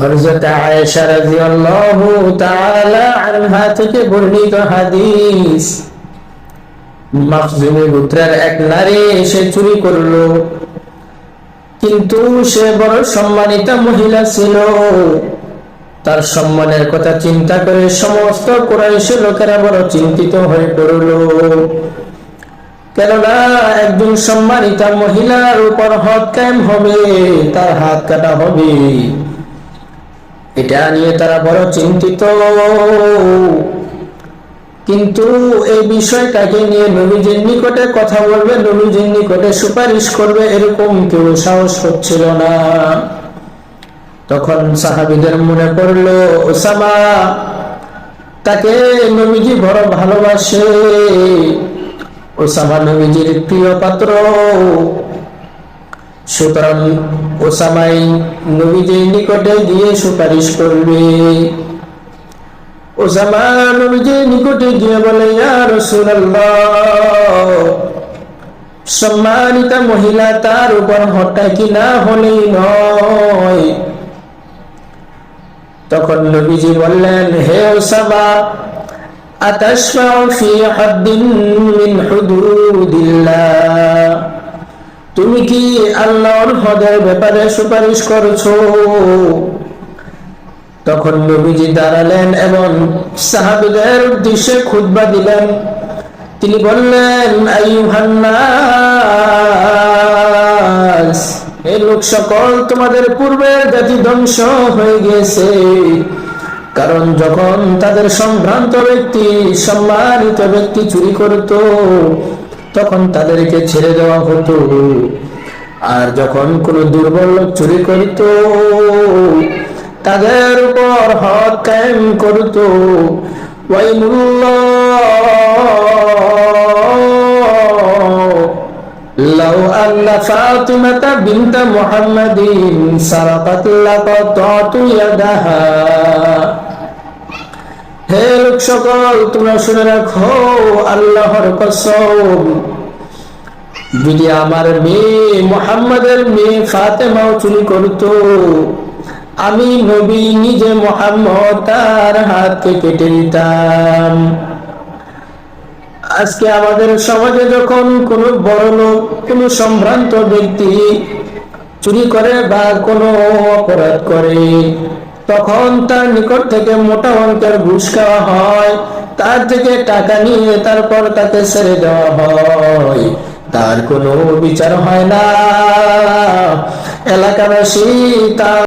হযরত আয়েশা রাদিয়াল্লাহু তাআলা আনহা থেকে বর্ণিত হাদিস, মাখজুমি গোত্রের এক নারী এসে চুরি করলো, কিন্তু সে বড় সম্মানিতা মহিলা ছিল। তার সম্মানের কথা চিন্তা করে সমস্ত কুরাইশের লোকেরা বড় চিন্তিত হয়ে পড়ল। কেননা একজন সম্মানিতা মহিলার উপর হদ কায়েম হবে, তার হাত কাটা হবে, এটা নিয়ে তারা বড় চিন্তিত। কিন্তু এই বিষয়টাকে নিয়ে নবীজির নিকটে কথা বলবে, নবীজির নিকটে সুপারিশ করবে, এরকম কেউ সাহস হচ্ছিল না। তখন সাহাবীদের মনে পড়লো ওসামা, তাকে নবীজি বড় ভালোবাসে, ওসামা নবীজির প্রিয় পাত্র, সুতরাং ওসামাই নবীজির নিকটে গিয়ে সুপারিশ করবে। ওসামা নবীজির নিকটে গিয়ে বলে, ইয়া রাসূলুল্লাহ, সম্মানিতা মহিলা, তার উপর হত্যা কি না হলেই নয়। তখন নবীজি বললেন, হে ওসামা, আতাশফাউ ফি হাদ্দিন মিন হুদুদিল্লাহ, তুমি কি আল্লাহর হদের ব্যাপারে সুপারিশ করছো? তখন নবীজি দাঁড়ালেন এবং সাহাবীদের উদ্দেশ্যে খুতবা দিলেন। তিনি বললেন, আইয়ুহান নাস, হে লোক সকল, তোমাদের পূর্বের জাতি ধ্বংস হয়ে গেছে, কারণ যখন তাদের সম্ভ্রান্ত ব্যক্তি, সম্মানিত ব্যক্তি চুরি করত, তখন তাদেরকে ছেড়ে দেওয়া হতো, আর যখন কোন দুর্বল লোক চুরি করত, তাদের উপর হদ কায়েম করত। লাউ আন্না ফাতিমাতা বিনতা মুহাম্মাদিন সারাকাত লাকাতাতু ইয়াদাহা, হে লোক সকল, তোমরা শুনে রাখো, আল্লাহর কসম, যদি আমার মেয়ে মুহাম্মাদের মেয়ে ফাতেমাও চুরি করত, আমি নবী নিজে মুহাম্মদ তার হাতকে কেটে দিতাম। আজকে আমাদের সমাজে যখন কোনো বড় লোক, কোনো সম্ভ্রান্ত ব্যক্তি চুরি করে বা কোনো অপরাধ করে, তখন তার নিকট থেকে মোটা অঙ্কের ঘুষ খাওয়া হয়, তার থেকে টাকা নিয়ে তারপর তাকে ছেড়ে দেওয়া হয়, তার কোনো বিচার হয় না। এলাকাবাসী তার